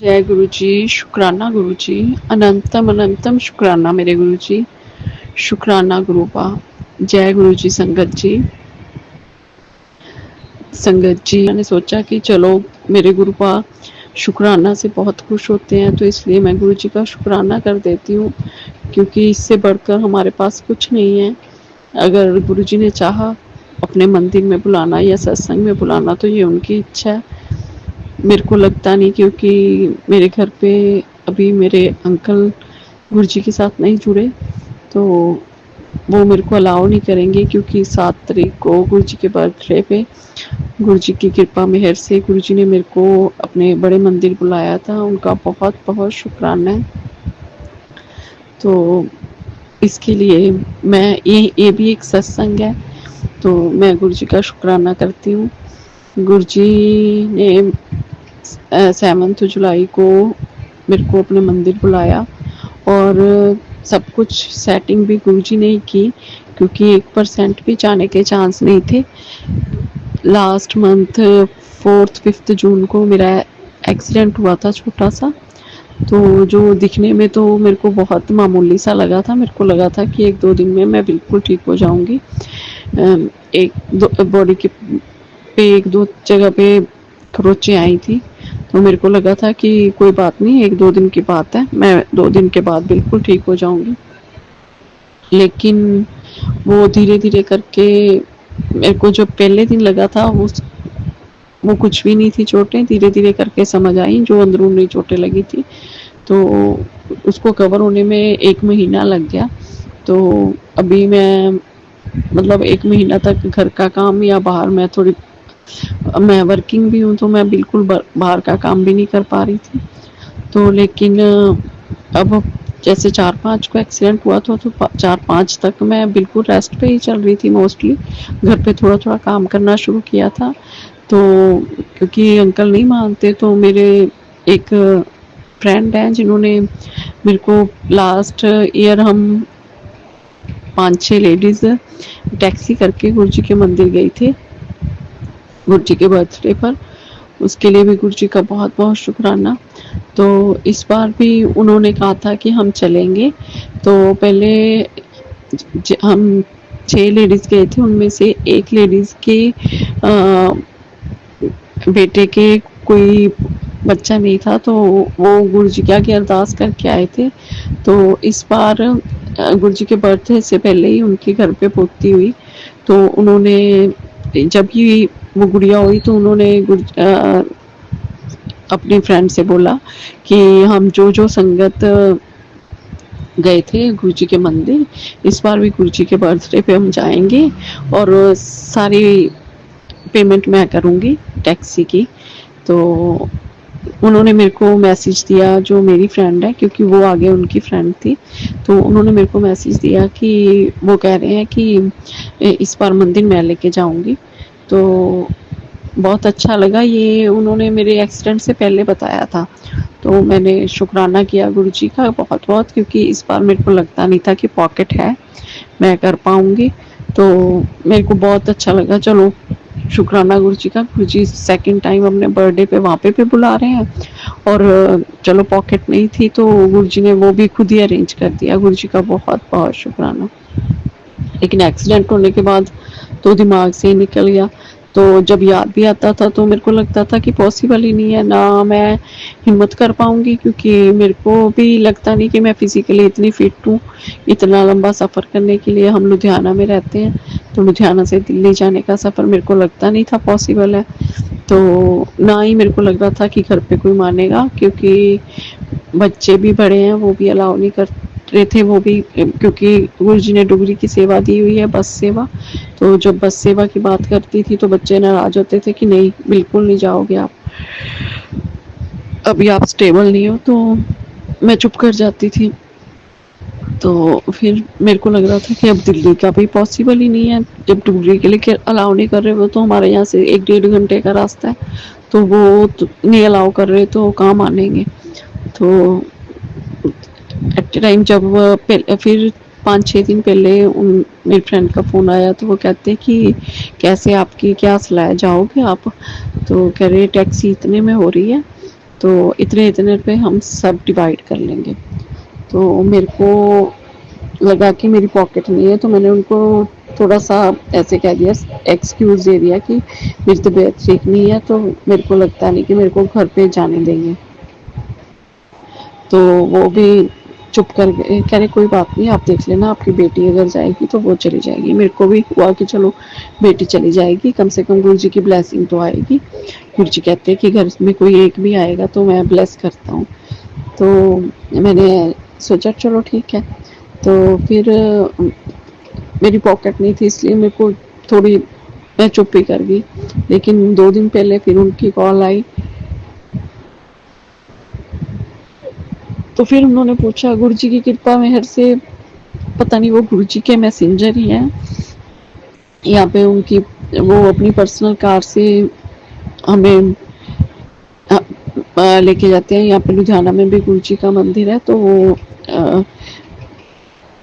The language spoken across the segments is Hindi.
जय गुरु जी, शुकराना गुरु जी, अनंतम अनंतम शुकराना मेरे गुरु जी, शुकराना गुरुपा। जय गुरु जी। संगत जी मैंने सोचा कि चलो मेरे गुरुपा शुकराना से बहुत खुश होते हैं, तो इसलिए मैं गुरु जी का शुकराना कर देती हूँ, क्योंकि इससे बढ़कर हमारे पास कुछ नहीं है। अगर गुरु जी ने चाहा अपने मंदिर में बुलाना या सत्संग में बुलाना, तो ये उनकी इच्छा है। मेरे को लगता नहीं, क्योंकि मेरे घर पे अभी मेरे अंकल गुरुजी के साथ नहीं जुड़े, तो वो मेरे को अलाउ नहीं करेंगे, क्योंकि 7 तारीख को गुरुजी के बर्थडे पे गुरुजी की कृपा मेहर से गुरुजी ने मेरे को अपने बड़े मंदिर बुलाया था। उनका बहुत बहुत शुक्राना है। तो इसके लिए मैं ये भी एक सत्संग है, तो मैं गुरुजी का शुक्राना करती हूँ। गुरुजी ने 7 जुलाई को मेरे को अपने मंदिर बुलाया, और सब कुछ सेटिंग भी गुरुजी ने ही की, क्योंकि 1% भी जाने के चांस नहीं थे। लास्ट मंथ 4-5 जून को मेरा एक्सीडेंट हुआ था छोटा सा, तो जो दिखने में तो मेरे को बहुत मामूली सा लगा था। मेरे को लगा था कि 1-2 दिन में मैं बिल्कुल ठीक हो जाऊंगी। एक दो बॉडी के पे 1-2 जगह पे खरोंचें आई थी, तो मेरे को लगा था कि कोई बात नहीं, 1-2 दिन की बात है, मैं 2 दिन के बाद बिल्कुल ठीक हो जाऊंगी। लेकिन वो धीरे धीरे करके मेरे को जो पहले दिन लगा था वो कुछ भी नहीं थी चोटें, धीरे धीरे करके समझ आई जो अंदरूनी चोटें लगी थी। तो उसको कवर होने में 1 महीना लग गया। तो अभी मैं मतलब 1 महीना तक घर का काम या बाहर, मैं वर्किंग भी हूँ, तो मैं बिल्कुल बाहर का काम भी नहीं कर पा रही थी। तो लेकिन अब जैसे 4-5 को एक्सीडेंट हुआ था, तो 4-5 तक मैं बिल्कुल रेस्ट पे ही चल रही थी मोस्टली। घर पे थोड़ा थोड़ा काम करना शुरू किया था, तो क्योंकि अंकल नहीं मानते, तो मेरे एक फ्रेंड हैं जिन्होंने मेरे को लास्ट ईयर हम 5-6 लेडीज टैक्सी करके गुरुजी के मंदिर गए थे गुरुजी के बर्थडे पर। उसके लिए भी गुरुजी का बहुत बहुत शुक्राना। तो इस बार भी उन्होंने कहा था कि हम चलेंगे, तो पहले हम 6 लेडीज गए थे, उनमें से एक लेडीज के बेटे के कोई बच्चा नहीं था, तो वो गुरुजी के आगे अरदास करके आए थे। तो इस बार गुरुजी के बर्थडे से पहले ही उनके घर पे पूर्ति हुई, तो उन्होंने जब ही वो गुड़िया हुई, तो उन्होंने अपने फ्रेंड से बोला कि हम जो जो संगत गए थे गुरुजी के मंदिर, इस बार भी गुरुजी के बर्थडे पे हम जाएंगे, और सारी पेमेंट मैं करूँगी टैक्सी की। तो उन्होंने मेरे को मैसेज दिया, जो मेरी फ्रेंड है, क्योंकि वो आगे उनकी फ्रेंड थी, तो उन्होंने मेरे को मैसेज दिया कि वो कह रहे हैं कि इस बार मंदिर मैं लेके जाऊंगी। तो बहुत अच्छा लगा, ये उन्होंने मेरे एक्सीडेंट से पहले बताया था। तो मैंने शुक्राना किया गुरुजी का बहुत बहुत, क्योंकि इस बार मेरे को लगता नहीं था कि पॉकेट है मैं कर पाऊंगी। तो मेरे को बहुत अच्छा लगा। चलो शुक्राना गुरुजी का, गुरुजी सेकंड टाइम अपने बर्थडे पे वहाँ पे बुला रहे हैं, और चलो पॉकेट नहीं थी तो गुरुजी ने वो भी खुद ही अरेंज कर दिया। गुरुजी का बहुत बहुत शुक्राना। लेकिन एक्सीडेंट होने के बाद तो दिमाग से ही निकल गया। तो जब याद भी आता था, तो मेरे को लगता था कि पॉसिबल ही नहीं है, ना मैं हिम्मत कर पाऊंगी, क्योंकि मेरे को भी लगता नहीं कि मैं फिजिकली इतनी फिट हूँ इतना लंबा सफ़र करने के लिए। हम लुधियाना में रहते हैं, तो लुधियाना से दिल्ली जाने का सफ़र मेरे को लगता नहीं था पॉसिबल है। तो ना ही मेरे को लग रहा था कि घर पे कोई मानेगा, क्योंकि बच्चे भी बड़े हैं, वो भी अलाउ नहीं कर रहे थे। वो भी क्योंकि गुरु जी ने डुगरी की सेवा दी हुई है, बस सेवा, तो जब बस सेवा की बात करती थी तो बच्चे नाराज होते थे कि नहीं, बिल्कुल नहीं जाओगे आप, अभी आप स्टेबल नहीं हो। तो मैं चुप कर जाती थी। तो फिर मेरे को लग रहा था कि अब दिल्ली का भी पॉसिबल ही नहीं है, जब डुगरी के लिए अलाउ नहीं कर रहे, वो तो हमारे यहाँ से 1-1.5 घंटे का रास्ता है, तो वो तो नहीं अलाउ कर रहे, तो कहाँ मानेंगे। तो एट टाइम जब फिर 5-6 दिन पहले मेरी फ्रेंड का फ़ोन आया, तो वो कहते कि कैसे, आपकी क्या सलाह है, जाओगे आप? तो कह रहे टैक्सी इतने में हो रही है, तो इतने इतने रुपए हम सब डिवाइड कर लेंगे। तो मेरे को लगा कि मेरी पॉकेट नहीं है, तो मैंने उनको थोड़ा सा ऐसे कह दिया, एक्सक्यूज दे दिया कि मेरी तबीयत ठीक नहीं है, तो मेरे को लगता नहीं कि मेरे को घर पे जाने देंगे। तो वो भी चुप कर गए, कह रहे कोई बात नहीं, आप देख लेना, आपकी बेटी अगर जाएगी तो वो चली जाएगी। मेरे को भी हुआ कि चलो बेटी चली जाएगी, कम से कम गुरु जी की ब्लेसिंग तो आएगी। गुरु जी कहते हैं कि घर में कोई एक भी आएगा तो मैं ब्लेस करता हूँ। तो मैंने सोचा चलो ठीक है। तो फिर मेरी पॉकेट नहीं थी, इसलिए मेरे को थोड़ी, मैं चुप ही कर गई। लेकिन 2 दिन पहले फिर उनकी कॉल आई, तो फिर उन्होंने पूछा, गुरु जी की कृपा मेहर से, पता नहीं वो गुरु जी के मैसेंजर ही हैं, यहाँ पे उनकी वो अपनी पर्सनल कार से हमें लेके जाते हैं। यहाँ पे लुधियाना में भी गुरु जी का मंदिर है, तो वो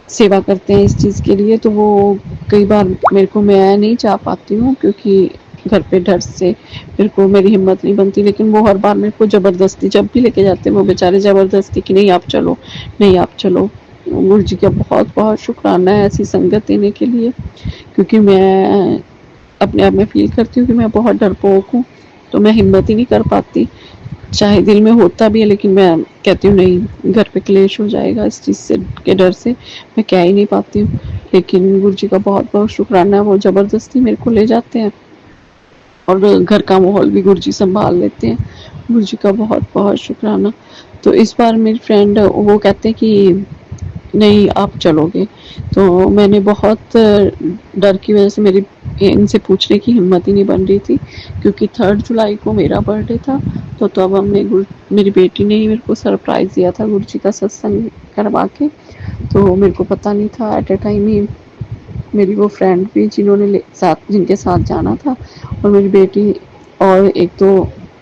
सेवा करते हैं इस चीज़ के लिए। तो वो कई बार मेरे को, मैं नहीं जा पाती हूँ क्योंकि घर पे डर से मेरे को, मेरी हिम्मत नहीं बनती, लेकिन वो हर बार मेरे को ज़बरदस्ती जब भी लेके जाते हैं वो बेचारे ज़बरदस्ती कि नहीं आप चलो, नहीं आप चलो। गुरु जी का बहुत बहुत शुक्राना है ऐसी संगत देने के लिए, क्योंकि मैं अपने आप में फील करती हूँ कि मैं बहुत डरपोक हूँ, तो मैं हिम्मत ही नहीं कर पाती। चाहे दिल में होता भी है, लेकिन मैं कहती हूँ नहीं, घर पे क्लेश हो जाएगा, इस चीज़ से के डर से मैं कह ही नहीं पाती हूँ। लेकिन गुरु जी का बहुत बहुत शुक्राना है, वो ज़बरदस्ती मेरे को ले जाते हैं और घर का माहौल भी गुरु जी संभाल लेते हैं। गुरु जी का बहुत बहुत शुक्राना। तो इस बार मेरी फ्रेंड वो कहते हैं कि नहीं आप चलोगे, तो मैंने बहुत डर की वजह से मेरी इनसे पूछने की हिम्मत ही नहीं बन रही थी, क्योंकि 3 जुलाई को मेरा बर्थडे था। तो तब हमने मेरी बेटी ने ही मेरे को सरप्राइज़ दिया था गुरु जी का सत्संग करवा के। तो मेरे को पता नहीं था, एट ए टाइम ही मेरी वो फ्रेंड भी जिन्होंने साथ जिनके साथ जाना था, और मेरी बेटी और एक तो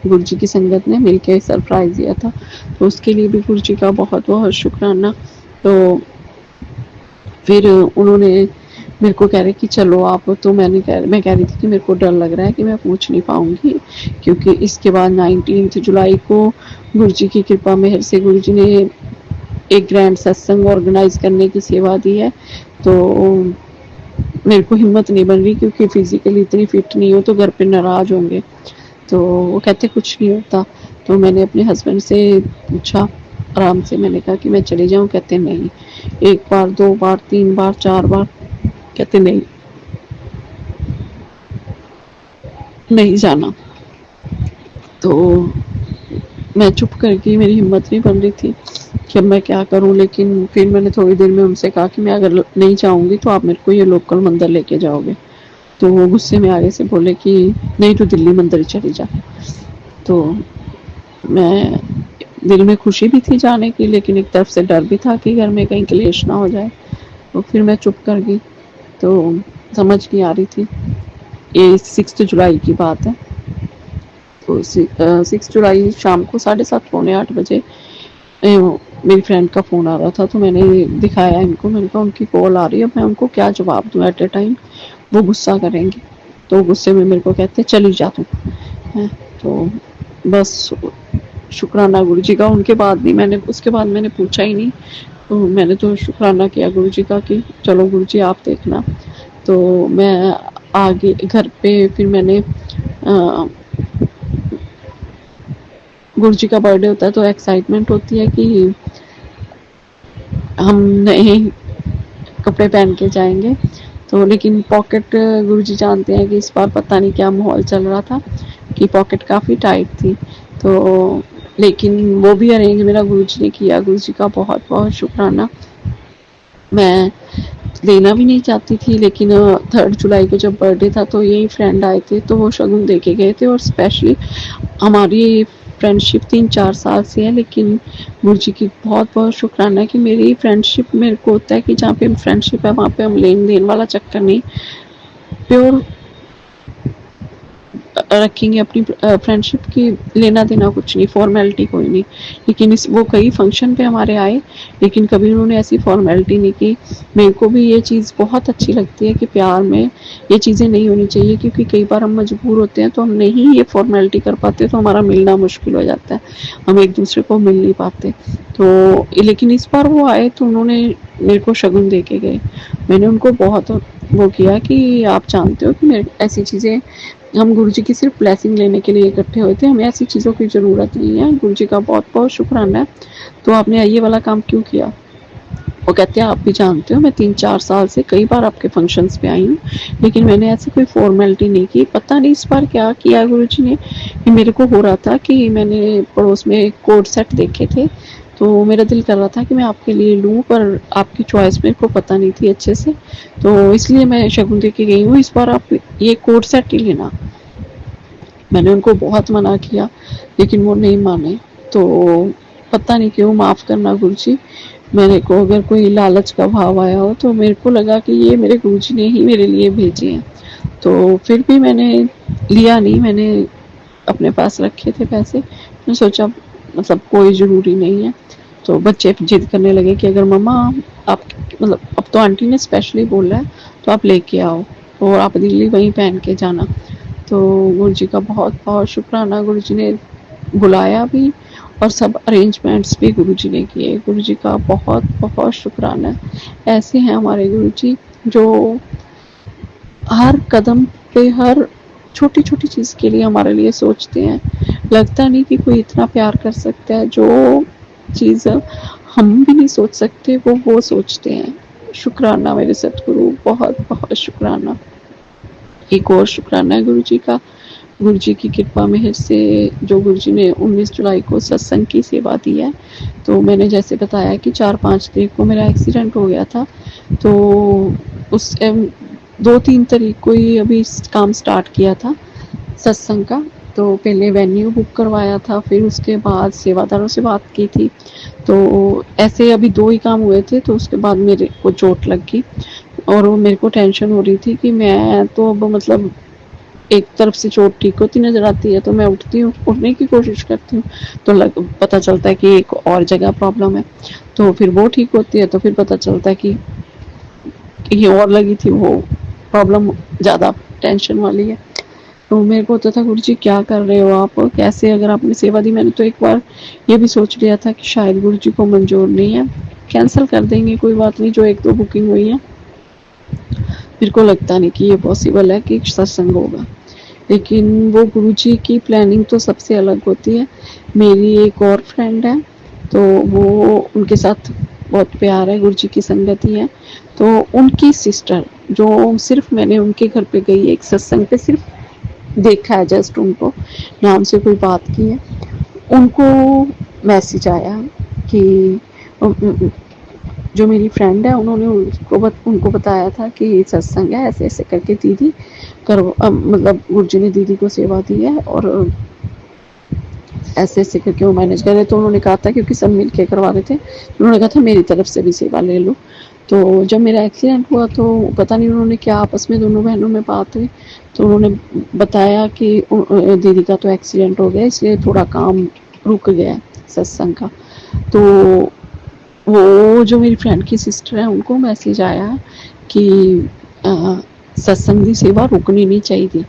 गुरु जी की संगत ने मिलकर सरप्राइज़ दिया था। तो उसके लिए भी गुरु जी का बहुत बहुत शुक्राना। तो फिर उन्होंने मेरे को कह रहे कि चलो आप, तो मैं कह रही थी कि मेरे को डर लग रहा है कि मैं पूछ नहीं पाऊंगी, क्योंकि इसके बाद 19 जुलाई को गुरु जी की कृपा मेहर से गुरु जी ने एक ग्रैंड सत्संग ऑर्गेनाइज करने की सेवा दी है। तो मेरे को हिम्मत नहीं बन रही, क्योंकि फिजिकली इतनी फिट नहीं हो तो घर पे नाराज होंगे। तो वो कहते कुछ नहीं होता। तो मैंने अपने हस्बैंड से पूछा आराम से, मैंने कहा कि मैं चली जाऊं, कहते नहीं, 1 बार 2 बार 3 बार 4 बार, कहते नहीं, नहीं जाना। तो मैं चुप कर गई, मेरी हिम्मत नहीं बन रही थी कि अब मैं क्या करूं। लेकिन फिर मैंने थोड़ी देर में उनसे कहा कि मैं अगर नहीं जाऊंगी तो आप मेरे को ये लोकल मंदिर लेके जाओगे। तो वो गुस्से में आगे से बोले कि नहीं तो दिल्ली मंदिर चली जा। तो मैं, दिल में खुशी भी थी जाने की, लेकिन एक तरफ से डर भी था कि घर में कहीं क्लेश ना हो जाए। तो फिर मैं चुप कर गई। तो समझ नहीं आ रही थी। ये 6 जुलाई की बात है। तो 6 जुलाई शाम को 7:30 पौने 8 बजे मेरी फ्रेंड का फ़ोन आ रहा था। तो मैंने दिखाया इनको, मैंने कहा उनकी कॉल आ रही है, मैं उनको क्या जवाब दूँ एट ए टाइम, वो गुस्सा करेंगे। तो गुस्से में मेरे को कहते चली जा तू है। तो बस शुक्राना गुरु जी का। उनके बाद भी मैंने, उसके बाद मैंने पूछा ही नहीं। तो मैंने तो शुक्राना किया गुरु जी का कि चलो गुरु जी आप देखना। तो मैं आगे घर पे फिर मैंने गुरु जी का बर्थडे होता है तो एक्साइटमेंट होती है कि हम नए कपड़े पहन के जाएंगे। तो लेकिन पॉकेट, गुरु जी जानते हैं कि इस बार पता नहीं क्या माहौल चल रहा था कि पॉकेट काफ़ी टाइट थी। तो लेकिन वो भी अरेंज मेरा गुरु जी ने किया। गुरु जी का बहुत बहुत शुक्राना। मैं लेना भी नहीं चाहती थी, लेकिन 3 जुलाई को जब बर्थडे था तो यही फ्रेंड आए थे, तो वो शगुन दे के गए थे। और स्पेशली हमारी फ्रेंडशिप 3-4 साल से है, लेकिन गुरु जी की बहुत बहुत शुक्राना है कि मेरी फ्रेंडशिप, मेरे को होता है कि जहाँ पे फ्रेंडशिप है वहाँ पे हम लेन देन वाला चक्कर नहीं, प्योर रखेंगे अपनी फ्रेंडशिप की, लेना देना कुछ नहीं, फॉर्मेलिटी कोई नहीं। लेकिन वो कई फंक्शन पे हमारे आए, लेकिन कभी उन्होंने ऐसी फॉर्मेलिटी नहीं की। मेरे को भी ये चीज़ बहुत अच्छी लगती है कि प्यार में ये चीज़ें नहीं होनी चाहिए, क्योंकि कई बार हम मजबूर होते हैं तो हम नहीं ये फॉर्मेलिटी कर पाते, तो हमारा मिलना मुश्किल हो जाता है, हम एक दूसरे को मिल नहीं पाते। तो लेकिन इस बार वो आए तो उन्होंने मेरे को शगुन दे के गए। मैंने उनको बहुत वो किया कि आप जानते हो कि मेरे ऐसी चीज़ें, हम गुरु जी की सिर्फ ब्लेसिंग लेने के लिए इकट्ठे हुए थे, हमें ऐसी चीज़ों की ज़रूरत नहीं है, गुरु जी का बहुत बहुत शुक्राना है, तो आपने ये वाला काम क्यों किया। वो कहते हैं आप भी जानते हो मैं 3-4 साल से कई बार आपके फंक्शंस पे आई हूँ, लेकिन मैंने ऐसी कोई फॉर्मेलिटी नहीं की। पता नहीं इस बार क्या किया गुरु जी ने, कि मेरे को हो रहा था कि मैंने पड़ोस में कोड सेट देखे थे, तो मेरा दिल कर रहा था कि मैं आपके लिए लूँ, पर आपकी चॉइस मेरे को पता नहीं थी अच्छे से, तो इसलिए मैं शगुन दे के गई हूँ, इस बार आप ये कोड सेट ही लेना। मैंने उनको बहुत मना किया, लेकिन वो नहीं माने। तो पता नहीं क्यों, माफ़ करना गुरुजी, मेरे को अगर कोई लालच का भाव आया हो, तो मेरे को लगा कि ये मेरे गुरुजी ने ही मेरे लिए भेजे हैं। तो फिर भी मैंने लिया नहीं, मैंने अपने पास रखे थे पैसे। मैंने सोचा मतलब कोई ज़रूरी नहीं है। तो बच्चे जिद करने लगे कि अगर मम्मा आप, मतलब अब तो आंटी ने स्पेशली बोला है तो आप लेके आओ, और आप दिल्ली वहीं पहन के जाना। तो गुरु जी का बहुत बहुत शुक्राना, गुरु जी ने बुलाया भी और सब अरेंजमेंट्स भी गुरु जी ने किए। गुरु जी का बहुत बहुत शुक्राना। ऐसे हैं हमारे गुरु जी, जो हर कदम पे, हर छोटी छोटी चीज़ के लिए हमारे लिए सोचते हैं। लगता नहीं कि कोई इतना प्यार कर सकता है, जो चीज़ हम भी नहीं सोच सकते वो सोचते हैं। शुक्राना मेरे सतगुरु, बहुत बहुत शुक्राना। एक और शुक्राना है गुरु जी का, गुरु जी की कृपा मेहर से जो गुरु जी ने 19 जुलाई को सत्संग की सेवा दी है। तो मैंने जैसे बताया कि 4-5 तारीख को मेरा एक्सीडेंट हो गया था, तो उस 2-3 तारीख को ही अभी काम स्टार्ट किया था सत्संग का। तो पहले वेन्यू बुक करवाया था, फिर उसके बाद सेवादारों से बात की थी। तो ऐसे अभी 2 ही काम हुए थे, तो उसके बाद मेरे को चोट लग गई, और वो मेरे को टेंशन हो रही थी कि मैं तो अब मतलब एक तरफ से चोट ठीक होती नज़र आती है, तो मैं उठती हूँ, उठने की कोशिश करती हूँ, तो पता चलता है कि एक और जगह प्रॉब्लम है। तो फिर वो ठीक होती है, तो फिर पता चलता है कि कहीं और लगी थी वो प्रॉब्लम, ज़्यादा टेंशन वाली है। तो मेरे को होता था गुरु जी क्या कर रहे हो आप, कैसे, अगर आपने सेवा दी। मैंने तो एक बार ये भी सोच लिया था कि शायद गुरु जी को मंजूर नहीं है, कैंसिल कर देंगे, कोई बात नहीं, जो 1-2 बुकिंग हुई है। मेरे को लगता नहीं कि ये पॉसिबल है कि सत्संग होगा, लेकिन वो गुरुजी की प्लानिंग तो सबसे अलग होती है। मेरी एक और फ्रेंड है, तो वो, उनके साथ बहुत प्यार है, गुरुजी की संगति है। तो उनकी सिस्टर, जो सिर्फ मैंने उनके घर पे गई एक सत्संग पे, सिर्फ देखा है, जस्ट उनको नाम से कोई बात की है, उनको मैसेज आया कि जो मेरी फ्रेंड है, उन्होंने उनको बताया था कि सत्संग है, ऐसे ऐसे करके दीदी करो, मतलब गुरुजी ने दीदी को सेवा दी है, और ऐसे ऐसे करके वो मैनेज कर रहे। तो उन्होंने कहा था, क्योंकि सब मिल के करवा रहे थे, उन्होंने कहा था मेरी तरफ से भी सेवा ले लो। तो जब मेरा एक्सीडेंट हुआ, तो पता नहीं उन्होंने क्या आपस में दोनों बहनों में बात हुई, तो उन्होंने बताया कि दीदी का तो एक्सीडेंट हो गया, इसलिए थोड़ा काम रुक गया सत्संग का। तो वो जो मेरी फ्रेंड की सिस्टर है, उनको मैसेज आया कि सत्संग की सेवा रुकनी नहीं चाहिए,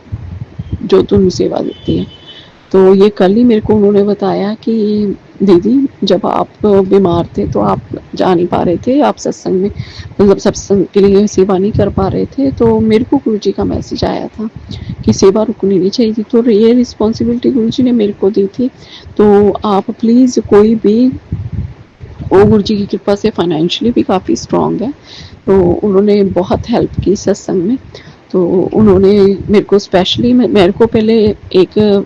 जो तुम सेवा देती है। तो ये कल ही मेरे को उन्होंने बताया कि दीदी जब आप बीमार थे तो आप जा नहीं पा रहे थे, आप सत्संग में, मतलब सत्संग के लिए सेवा नहीं कर पा रहे थे। तो मेरे को गुरुजी का मैसेज आया था कि सेवा रुकनी नहीं चाहिए, तो ये रिस्पॉन्सिबिलिटी गुरुजी ने मेरे को दी थी। तो आप प्लीज़ कोई भी, वो गुरुजी की कृपा से फाइनेंशियली भी काफ़ी स्ट्रॉन्ग है, तो उन्होंने बहुत हेल्प की सत्संग में। तो उन्होंने मेरे को स्पेशली, मेरे को पहले एक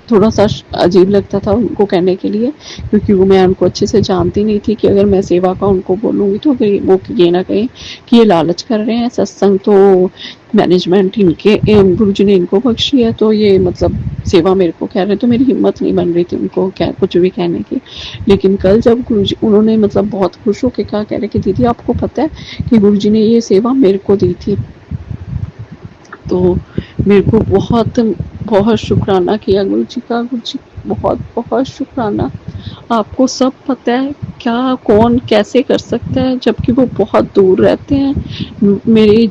थोड़ा सा अजीब लगता था उनको कहने के लिए, क्योंकि वो, मैं उनको अच्छे से जानती नहीं थी कि अगर मैं सेवा का उनको बोलूँगी तो फिर वो ये ना कहें कि ये लालच कर रहे हैं। सत्संग तो मैनेजमेंट इनके, गुरुजी ने इनको बख्शी है, तो ये मतलब सेवा मेरे को कह रहे हैं, तो मेरी हिम्मत नहीं बन रही थी उनको कुछ भी कहने की। लेकिन कल जब गुरुजी, उन्होंने मतलब बहुत खुश होकर कहा, कह रहे कि दीदी आपको पता है कि गुरुजी ने ये सेवा मेरे को दी थी। तो मेरे को बहुत बहुत शुक्राना किया गुरु जी का। गुरु जी बहुत बहुत शुक्राना। आपको सब पता है क्या कौन कैसे कर सकता है, जबकि वो बहुत दूर रहते हैं। मेरी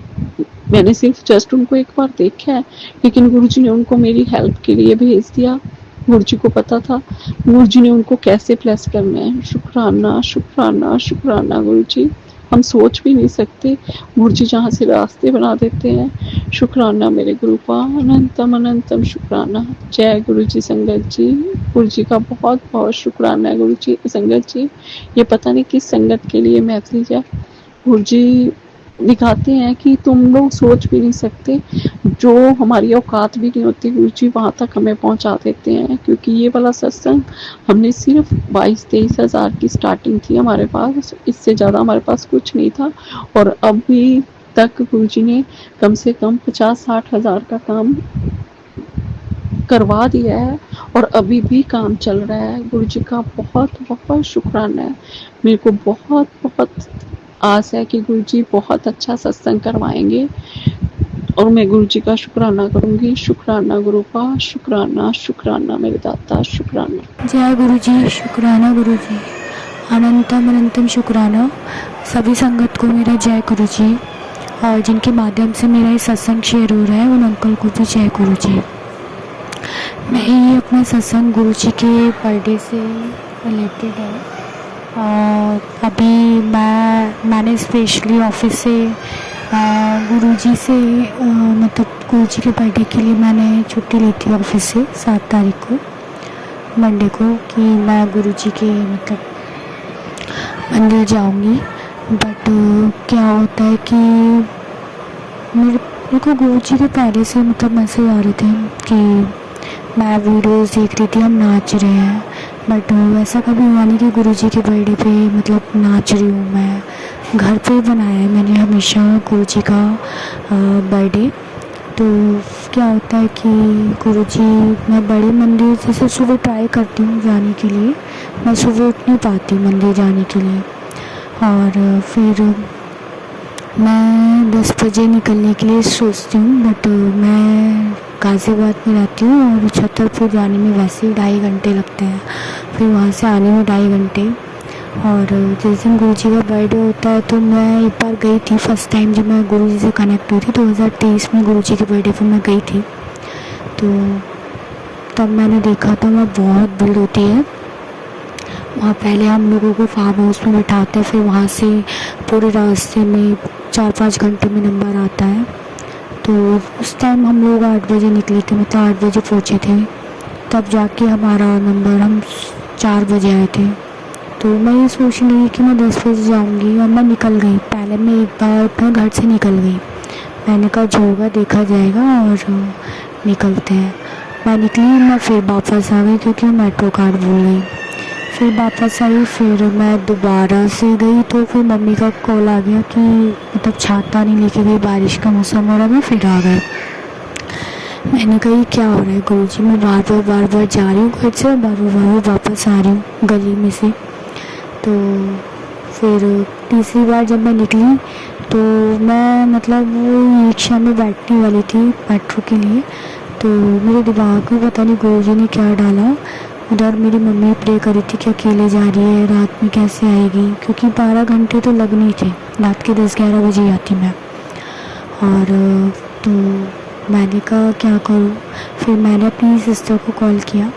मैंने सिर्फ जस्ट उनको एक बार देखा है, लेकिन गुरु जी ने उनको मेरी हेल्प के लिए भेज दिया। गुरु जी को पता था गुरु जी ने उनको कैसे ब्लेस करना है। शुक्राना शुक्राना शुक्राना गुरु जी। हम सोच भी नहीं सकते गुरु जी जहाँ से रास्ते बना देते हैं। शुक्राना मेरे गुरु का अनंतम अनंतम शुक्राना। जय गुरु जी संगत जी। गुरु जी का बहुत बहुत शुक्राना है गुरु जी संगत जी। ये पता नहीं किस संगत के लिए मैसेज है। गुरु जी दिखाते हैं कि तुम लोग सोच भी नहीं सकते, जो हमारी औकात भी नहीं होती गुरु जी वहाँ तक हमें पहुँचा देते हैं। क्योंकि ये वाला सत्संग हमने सिर्फ 22-23 हज़ार की स्टार्टिंग थी हमारे पास, इससे ज़्यादा हमारे पास कुछ नहीं था। और अभी तक गुरु जी ने कम से कम 50-60 हज़ार का काम करवा दिया है और अभी भी काम चल रहा है। गुरु जी का बहुत बहुत शुक्राना है। मेरे को बहुत बहुत आस है कि गुरु जी बहुत अच्छा सत्संग करवाएंगे और मैं गुरु जी का शुक्राना करूंगी। शुक्राना गुरु का, शुक्राना शुक्राना मेरे दाता, शुक्राना। जय गुरु जी। शुक्राना गुरु जी। अनंतम अनंतम शुक्राना सभी संगत को मेरा जय गुरु जी, और जिनके माध्यम से मेरा ये सत्संग शेयर हो रहा है उन अंकल को भी जय गुरु जी। मैं ये अपना सत्संग गुरु जी के बर्थडे से रिलेटेड है। और अभी मैंने स्पेशली ऑफिस से गुरु जी से मतलब गुरु जी के बर्थडे के लिए मैंने छुट्टी ली थी ऑफिस से 7 तारीख को, मंडे को, कि मैं गुरु जी के मतलब मंदिर जाऊंगी। बट क्या होता है कि मेरे को गुरु जी के पहले से मतलब मैसेज आ रहे थे कि मैं वीडियोस देख रही थी हम नाच रहे हैं, बट वैसा कभी हुआ नहीं कि गुरु जी के बर्थडे पे मतलब नाच रही हूँ। मैं घर पे बनाया है मैंने हमेशा गुरु जी का बर्थडे। तो क्या होता है कि गुरु जी, मैं बड़े मंदिर जैसे सुबह ट्राई करती हूँ जाने के लिए, मैं सुबह उठ नहीं पाती मंदिर जाने के लिए। और फिर मैं 10 बजे निकलने के लिए सोचती हूँ, बट मैं गाज़ियाबाद में रहती हूँ और छतरपुर जाने में वैसे ही 2.5 घंटे लगते हैं, फिर वहाँ से आने में 2.5 घंटे। और जिस दिन गुरु जी का बर्थडे होता है तो मैं एक बार गई थी, फर्स्ट टाइम जब मैं गुरु जी से कनेक्ट हुई थी 2023 में गुरु जी के बर्थडे पर मैं गई थी। तो तब मैंने देखा था वहाँ बहुत भीड़ होती है। वहाँ पहले हम लोगों को फार्म हाउस में बैठाते हैं, फिर वहाँ से पूरे रास्ते में 4-5 घंटे में नंबर आता है। तो उस टाइम हम लोग 8 बजे निकले थे, मतलब 8 बजे पहुँचे थे, तब जाके हमारा नंबर, हम 4 बजे आए थे। तो मैं ये सोच रही थी कि मैं 10 बजे जाऊँगी और मैं निकल गई। पहले मैं एक बार अपने घर से निकल गई, मैंने कहा जो होगा देखा जाएगा और निकलते हैं। मैं निकली, मैं फिर वापस आ गई क्योंकि मैं मेट्रो कार्ड भूल गई। फिर वापस आई, फिर मैं दोबारा से गई तो फिर मम्मी का कॉल आ गया कि मतलब छाता नहीं लेके गई, बारिश का मौसम हो रहा, मैं फिर आ गए। मैंने कहा ये क्या हो रहा है गुरु जी, मैं बार बार जा रही हूँ घर से, बार बार वापस आ रही हूँ गली में से। तो फिर तीसरी बार जब मैं निकली तो मैं मतलब वो रिक्शा में बैठने वाली थी मेट्रो के लिए, तो मेरे दिमाग में पता नहीं गुरु जी ने क्या डाला। उधर मेरी मम्मी प्रे करी थी कि अकेले जा रही है, रात में कैसे आएगी, क्योंकि 12 घंटे तो लगने ही थे, रात के 10-11 बजे आती मैं। और तो मैंने कहा क्या करूँ, फिर मैंने अपनी सिस्टर को कॉल किया,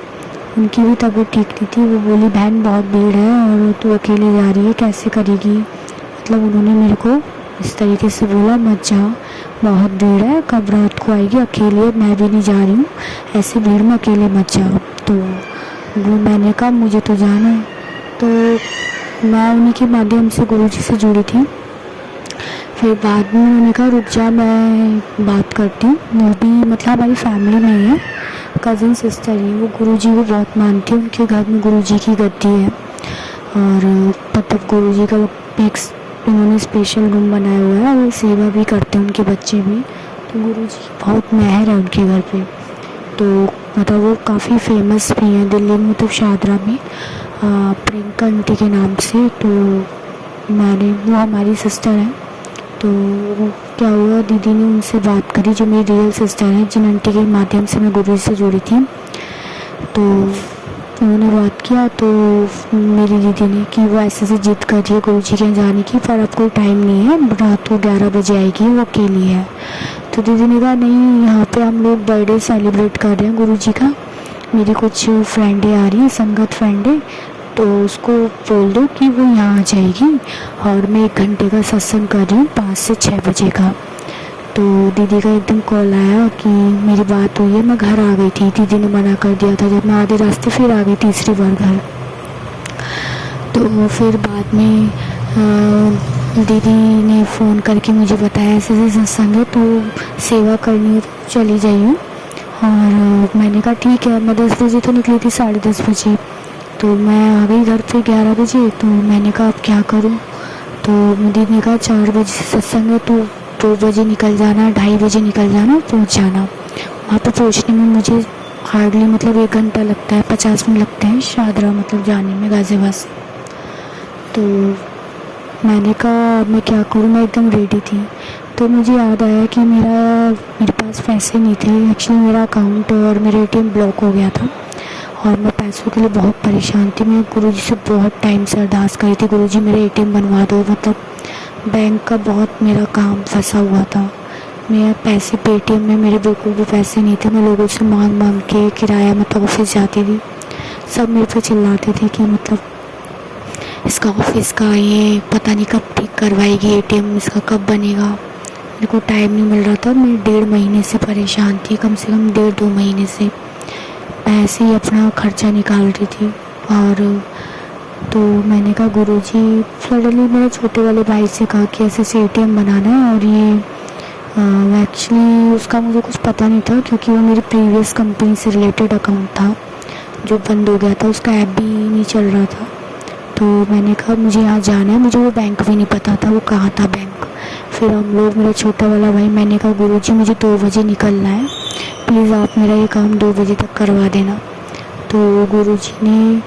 उनकी भी तबीयत ठीक नहीं थी। वो बोली बहन बहुत भीड़ है और तू अकेले जा रही है कैसे करेगी, मतलब उन्होंने मेरे को इस तरीके से बोला मत जा, बहुत भीड़ है, कब रात को आएगी, अकेले है, मैं भी नहीं जा रही हूँ, ऐसी भीड़ में अकेले मत जाओ। तो वो मैंने कहा मुझे तो जाना है। तो मैं उन्हीं के माध्यम से गुरु जी से जुड़ी थी। फिर बाद में उन्होंने कहा रुक जा मैं बात करती हूँ, वो भी मतलब हमारी फैमिली में ही है, कज़न सिस्टर ही, वो गुरु जी को बहुत मानती है, उनके घर में गुरु जी की गद्दी है और मतलब गुरु जी का एक उन्होंने स्पेशल रूम बनाया हुआ है और वो सेवा भी करते हैं, उनके बच्चे भी। तो गुरु जी बहुत मेहर है उनके घर पे। तो मतलब वो काफ़ी फेमस भी हैं दिल्ली में, मतलब शादरा में प्रियंका आंटी के नाम से। तो वो हमारी सिस्टर हैं, तो तो क्या हुआ, दीदी ने उनसे बात करी जो मेरी रियल सिस्टर है, जिन आंटी के माध्यम से मैं गुरु से जुड़ी थी। तो उन्होंने बात किया तो मेरी दीदी ने कि वो ऐसे से जिद कर रही है गुरु जी के यहाँ जाने की, पर अब कोई टाइम नहीं है, रात को 11 बजे आएगी, वो अकेली है। तो दीदी ने कहा नहीं, यहाँ पे हम लोग बर्थडे सेलिब्रेट कर रहे हैं गुरु जी का, मेरी कुछ फ्रेंडें आ रही हैं, संगत फ्रेंडें, तो उसको बोल दो कि वो यहाँ आ जाएगी, और मैं 1 घंटे का सत्संग कर रही हूँ 5 से 6 बजे का। तो दीदी का एकदम कॉल आया कि मेरी बात हुई है, मैं घर आ गई थी, दीदी ने मना कर दिया था, जब मैं आधे रास्ते फिर आ गई तीसरी बार घर। तो फिर बाद में दीदी ने फ़ोन करके मुझे बताया ऐसे ऐसे सत्संग है, तो सेवा करनी है तो चली जाइए। और मैंने कहा ठीक है, मैं 10 बजे तो निकली थी, 10:30 बजे, तो मैं आ गई घर पे 11 बजे। तो मैंने कहा अब क्या करूं, तो दीदी ने कहा 4 बजे से सत्संग है, तो 2 बजे निकल जाना, 2:30 बजे निकल जाना, पहुंच जाना। वहाँ पे पहुंचने में मुझे हार्डली मतलब 1 घंटा लगता है, 50 मिनट लगते हैं शादरा मतलब जाने में गाज़ियाबाद से। तो मैंने कहा मैं क्या करूँ, मैं एकदम रेडी थी। तो मुझे याद आया कि मेरे पास पैसे नहीं थे, एक्चुअली मेरा अकाउंट और मेरा ATM ब्लॉक हो गया था, और मैं पैसों के लिए बहुत परेशान थी। मैं गुरुजी से बहुत टाइम से अरदास करी थी, गुरुजी मेरे ATM बनवा दो, मतलब बैंक का बहुत मेरा काम फंसा हुआ था। मैं पैसे पेटीएम में मेरे बिल्कुल भी पैसे नहीं थे, मैं लोगों से मांग मांग के किराया मतलब ऑफिस जाती थी, सब मेरे पे चिल्लाते थे कि मतलब इसका ऑफिस का ये पता नहीं कब ठीक करवाएगी, ATM इसका कब बनेगा। मेरे को टाइम नहीं मिल रहा था, मैं 1.5 महीने से परेशान थी, कम से कम 1.5-2 महीने से मैं ऐसे ही अपना खर्चा निकाल रही थी। और तो मैंने कहा गुरुजी, सडनली मेरे छोटे वाले भाई से कहा कि ऐसे से ATM बनाना है, और ये एक्चुअली उसका मुझे कुछ पता नहीं था, क्योंकि वो मेरी प्रीवियस कंपनी से रिलेटेड अकाउंट था जो बंद हो गया था, उसका ऐप भी नहीं चल रहा था। तो मैंने कहा मुझे यहाँ जाना है, मुझे वो बैंक भी नहीं पता था वो कहाँ था बैंक। फिर हम लोग, मेरा छोटा वाला भाई, मैंने कहा गुरुजी मुझे 2 बजे निकलना है, प्लीज़ आप मेरा ये काम 2 बजे तक करवा देना। तो गुरुजी ने,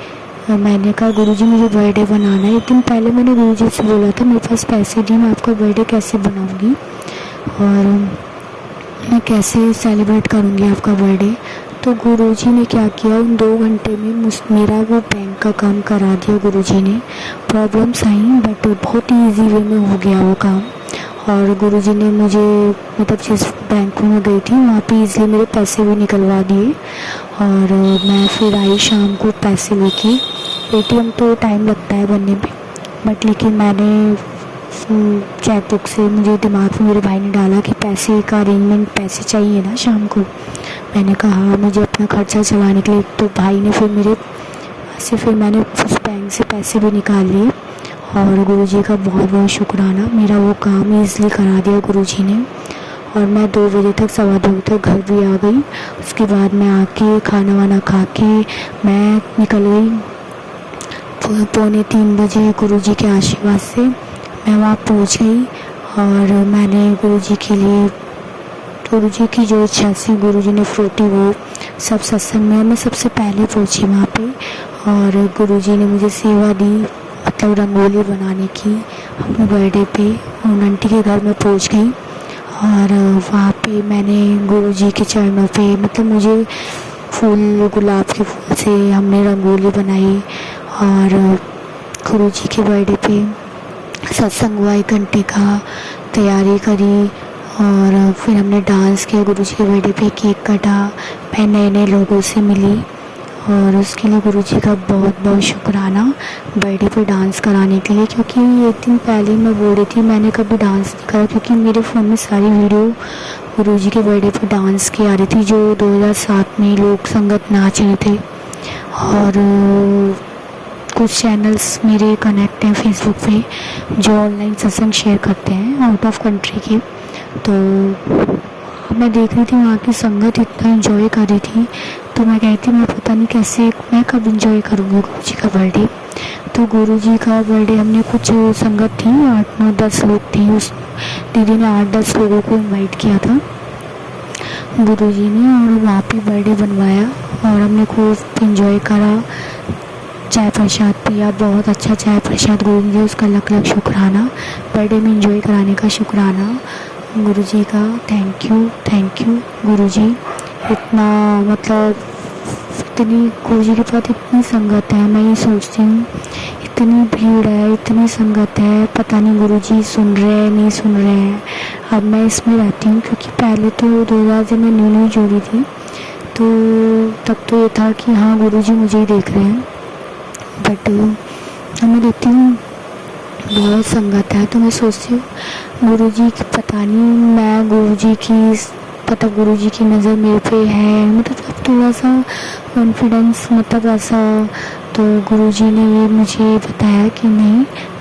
मैंने कहा गुरुजी मुझे बर्थडे बनाना है। 1 दिन पहले मैंने गुरुजी से बोला था मेरे पास पैसे नहीं, मैं आपका बर्थडे कैसे बनाऊंगी और मैं कैसे सेलिब्रेट करूंगी आपका बर्थडे। तो गुरुजी ने क्या किया, उन 2 घंटे में मेरा वो बैंक का काम करा दिया गुरुजी ने। प्रॉब्लम्स आई बट बहुत ही ईजी वे में हो गया वो काम। और गुरुजी ने मुझे मतलब जिस बैंक में मैं गई थी वहाँ पे ईज़िली मेरे पैसे भी निकलवा दिए। और मैं फिर आई शाम को पैसे लेके। ATM तो टाइम लगता है बनने में, बट लेकिन मैंने चेकबुक से, मुझे दिमाग में मेरे भाई ने डाला कि पैसे का अरेंजमेंट, पैसे चाहिए ना शाम को। मैंने कहा हाँ, मुझे अपना खर्चा चलाने के लिए। तो भाई ने फिर मेरे से, फिर मैंने उस बैंक से पैसे भी निकाल लिए। और गुरुजी का बहुत बहुत शुक्राना, मेरा वो काम ईज़िली करा दिया गुरुजी ने। और मैं 2 बजे तक, 2:15 बजे तक घर भी आ गई। उसके बाद मैं आके खाना वाना खा के मैं निकल गई। 2:45 बजे गुरुजी के आशीर्वाद से मैं वहाँ पहुँच गई। और मैंने गुरुजी के लिए, गुरुजी की जो इच्छा से गुरुजी ने फ्रूटी वो सब सत्संग में, मैं सबसे पहले पहुँची वहाँ पे। और गुरुजी ने मुझे सेवा दी, मतलब रंगोली बनाने की अपने बर्थडे पे। उन आंटी के घर में पहुँच गई और वहाँ पे मैंने गुरुजी के चरणों पे, मतलब मुझे फूल, गुलाब के फूल से हमने रंगोली बनाई। और गुरुजी के बर्थडे पे सत्संग हुआ 1 घंटे का, तैयारी करी। और फिर हमने डांस किया गुरुजी के बर्थडे पे, केक काटा, मैं नए नए लोगों से मिली। और उसके लिए गुरुजी का बहुत बहुत शुक्राना बर्थडे पे डांस कराने के लिए, क्योंकि 1 दिन पहले मैं बोल रही थी मैंने कभी डांस नहीं करा, क्योंकि मेरे फ़ोन में सारी वीडियो गुरुजी के बर्थडे पे डांस की आ रही थी, जो 2007 में लोक संगत नाच रहे थे। और कुछ चैनल्स मेरे कनेक्ट हैं फेसबुक पे जो ऑनलाइन सत्संग शेयर करते हैं आउट ऑफ कंट्री के। तो मैं देख रही थी वहाँ की संगत इतना एंजॉय कर रही थी, तो मैं कहती मैं पता नहीं कैसे, मैं कब एंजॉय करूँगी गुरुजी का बर्थडे। तो गुरुजी का बर्थडे हमने, कुछ संगत थी 8-9-10 लोग थे, उस दीदी ने 8-10 लोगों को इनवाइट किया था गुरुजी ने। और वहाँ पे बर्थडे बनवाया और हमने खूब एंजॉय करा। चाय प्रसाद पिया, बहुत अच्छा चाय प्रसाद गुरु जी, उसका लख लख शुक्राना। बर्थडे में एंजॉय कराने का शुक्राना गुरु जी का। थैंक यू गुरु जी। इतना मतलब इतनी गुरु जी के पास इतनी संगत है, मैं ये सोचती हूँ इतनी भीड़ है, इतनी संगत है, पता नहीं गुरु जी सुन रहे हैं नहीं सुन रहे हैं। अब मैं इसमें रहती हूँ क्योंकि पहले तो 2000 से मैं न्यू जोड़ी थी, तो तब तो ये था कि हाँ गुरु जी मुझे ही देख रहे हैं, बट मैं देखती हूँ बहुत संगत है, तो मैं सोचती हूँ गुरु जी की पता नहीं मैं गुरु जी की पता गुरु जी की नज़र मेरे पे है, मतलब थोड़ा सा कॉन्फिडेंस मतलब ऐसा। तो गुरु जी ने ये मुझे बताया कि नहीं,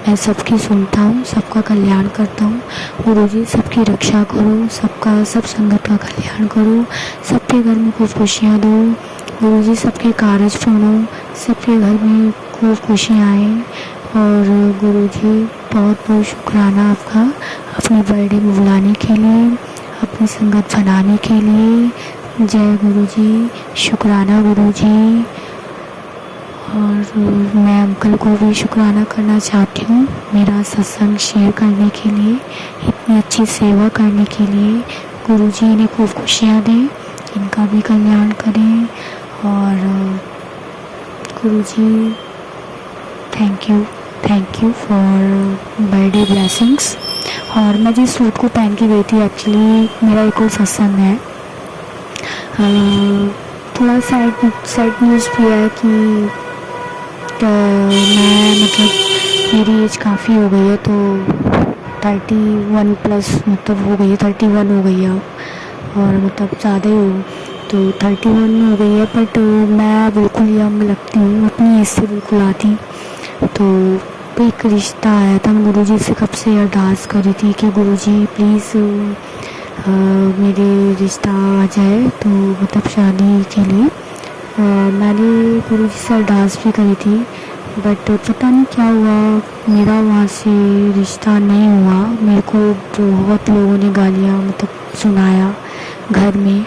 मैं सबकी सुनता हूँ, सबका कल्याण करता हूँ। गुरु जी सबकी रक्षा करो, सब संगत का कल्याण करो, सबके घर में खूब खुशियाँ दो। गुरु जी सबके कारज सुनो, सबके घर में खूब खुशियाँ आए। और गुरु जी बहुत बहुत शुक्राना आपका अपने बर्थडे में बुलाने के लिए, अपनी संगत बनाने के लिए। जय गुरु जी, शुक्राना गुरु जी। और मैं अंकल को भी शुक्राना करना चाहती हूँ मेरा सत्संग शेयर करने के लिए, इतनी अच्छी सेवा करने के लिए। गुरु जी इन्हें खूब खुशियाँ दें, इनका भी कल्याण करें। और Guru ji thank you for birthday blessings. और मैं जिस सूट को पहन के गई थी, एक्चुअली मेरा एक और सत्संग है, थोड़ा साइड न्यूज़ भी है कि मैं मतलब मेरी एज काफ़ी हो गई है, तो 31 प्लस मतलब हो गई है, 31 हो गई है और मतलब ज़्यादा ही हो, तो 31 हो गई है, बट मैं बिल्कुल यंग लगती हूँ, अपनी एज से बिल्कुल आती। तो एक रिश्ता आया था, मैं गुरु जी से कब से अरदास करी थी कि गुरु जी प्लीज़ मेरे रिश्ता आ जाए, तो मतलब शादी के लिए मैंने गुरु जी से अरदास भी करी थी, बट पता नहीं क्या हुआ, मेरा वहाँ से रिश्ता नहीं हुआ। मेरे को बहुत लोगों ने गालियाँ मतलब सुनाया घर में,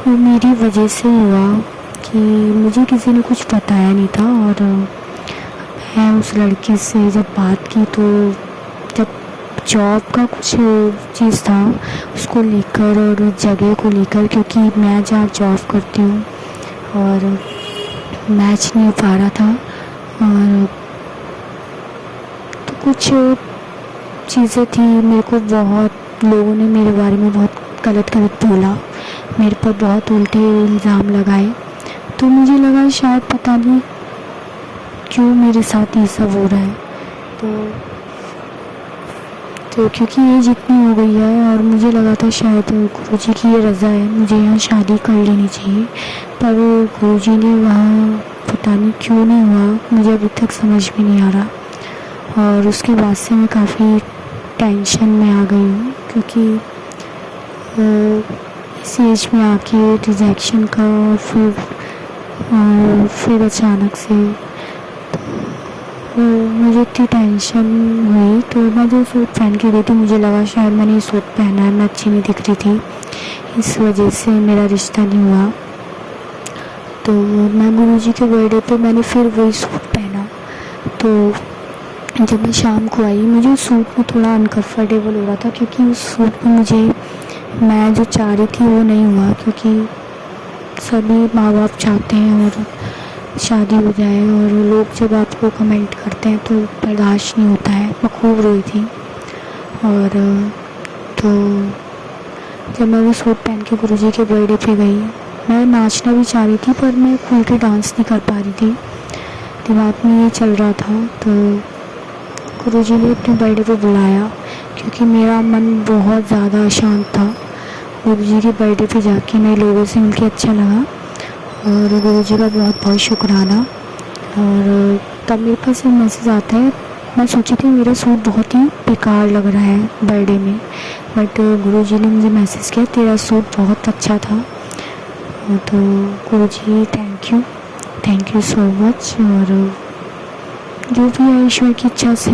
वो मेरी वजह से हुआ कि मुझे किसी ने कुछ बताया नहीं था। और मैं उस लड़के से जब बात की, तो जब जॉब का कुछ चीज़ था उसको लेकर और जगह को लेकर, क्योंकि मैं जहाँ जॉब करती हूँ और मैच नहीं हो पा रहा था, और तो कुछ चीज़ें थी, मेरे को बहुत लोगों ने मेरे बारे में बहुत गलत बोला, मेरे पर बहुत उल्टे इल्ज़ाम लगाए। तो मुझे लगा शायद पता नहीं क्यों मेरे साथ ये सब हो रहा है। तो क्योंकि एज इतनी हो गई है और मुझे लगा था शायद गुरु जी की ये रज़ा है, मुझे यहाँ शादी कर लेनी चाहिए, पर गुरु जी ने वहाँ पता नहीं क्यों नहीं हुआ, मुझे अभी तक समझ में नहीं आ रहा। और उसके बाद से मैं काफ़ी टेंशन में आ गई हूँ, क्योंकि इस एज में आके रिजेक्शन का, और फिर अचानक से मुझे इतनी टेंशन हुई। तो मैं जो सूट पहन के गई थी, मुझे लगा शायद मैंने ये सूट पहना है, मैं अच्छी नहीं दिख रही थी, इस वजह से मेरा रिश्ता नहीं हुआ। तो मैं गुरु जी के बर्थडे पे मैंने फिर वही सूट पहना, तो जब मैं शाम को आई, मुझे उस सूट में थोड़ा अनकम्फर्टेबल हो रहा था, क्योंकि उस सूट में मुझे मैं जो चाह रही थी वो नहीं हुआ, क्योंकि सभी माँ बाप चाहते हैं और शादी हो जाए, और लोग जब आपको कमेंट करते हैं तो बर्दाश्त नहीं होता है। मैं खूब रोई थी। और तो जब मैं वो सूट पहन के गुरु जी के बर्थडे पे गई, मैं नाचना भी चाह रही थी, पर मैं खुल के डांस नहीं कर पा रही थी, दिमाग में ये चल रहा था। तो गुरु जी ने अपने बर्थडे पे बुलाया, क्योंकि मेरा मन बहुत ज़्यादा अशांत था। गुरु जी के बर्थडे पे जाके नए लोगों से मिलके अच्छा लगा, और गुरु जी का बहुत बहुत शुक्राना। और तब मेरे पास एक मैसेज आता है, मैं सोची थी मेरा सूट बहुत ही बेकार लग रहा है बर्थडे में, बट गुरु जी ने मुझे मैसेज किया तेरा सूट बहुत अच्छा था। तो गुरु ji thank you so much. और जो भी है ईश्वर की इच्छा से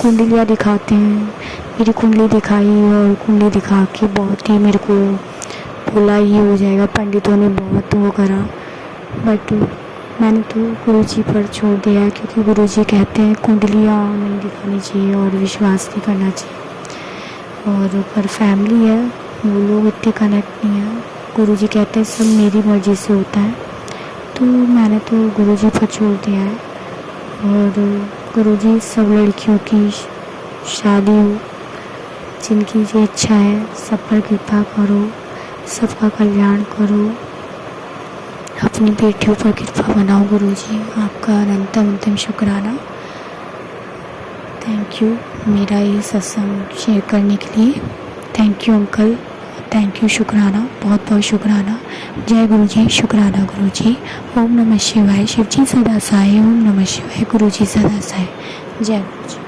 कुंडलियाँ दिखाते हैं, मेरी कुंडली दिखाई, और कुंडली दिखा के बहुत ही मेरे को बोला ये हो जाएगा, पंडितों ने बहुत वो करा, बट मैंने तो गुरु जी पर छोड़ दिया है, क्योंकि गुरु जी कहते हैं कुंडलियाँ नहीं दिखानी चाहिए और विश्वास नहीं करना चाहिए। और पर फैमिली है, वो लोग इतने कनेक्ट नहीं है। गुरु जी कहते हैं सब मेरी मर्ज़ी से होता है, तो मैंने तो गुरु जी पर छोड़ दिया है। और गुरु जी सब लड़कियों की शादी हो, जिनकी जो इच्छा है सब पर कृपा करो, सबका कल्याण करो, अपनी बेटियों पर कृपा बनाओ। गुरु जी आपका अनंतम अंतिम शुक्राना। थैंक यू मेरा ये सत्संग शेयर करने के लिए। Thank you uncle, thank you, शुक्राना, बहुत बहुत शुक्राना। जय गुरु जी, शुक्राना गुरु जी। ओम नमः शिवाय, शिव जी सदा सहाय। ओम नमः शिवाय, गुरु जी सदा सहाय। जय गुरु जी।